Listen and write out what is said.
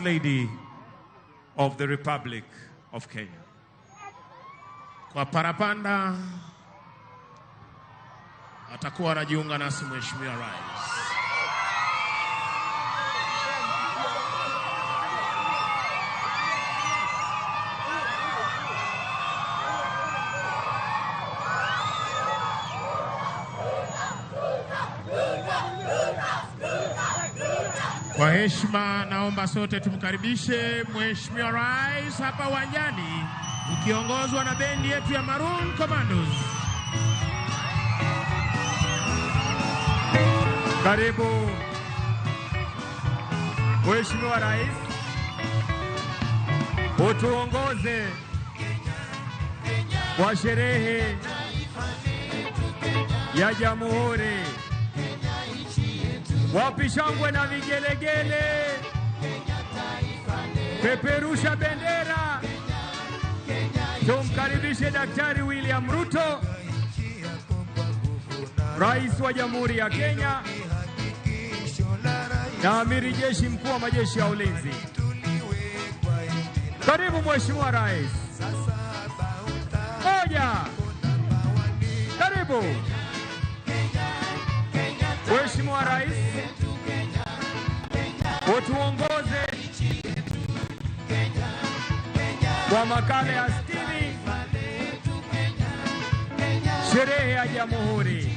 Lady of the Republic of Kenya. Kwa parapanda atakuwa anajiunga nasi Mheshimiwa Rais. Kwa heshima naomba sote tumkaribishe Mheshimiwa Rais hapa uwanjani ukiongozwa na bendi yetu ya Maroon Commandos. Karibu Mheshimiwa Rais, utuongoze kwa sherehe ya Jamhuri. Wapi shangwe na vigelegele, peperusha bendera, tumkaribishe Daktari William Ruto, Rais wa Jamhuri ya Kenya na Amiri Jeshi Mkuu wa Majeshi ya Ulinzi. Karibu Mheshimiwa Rais. Moja. Karibu Mheshimiwa Rais, utuongoze kwa makala ya 60 sherehe ya Jamhuri.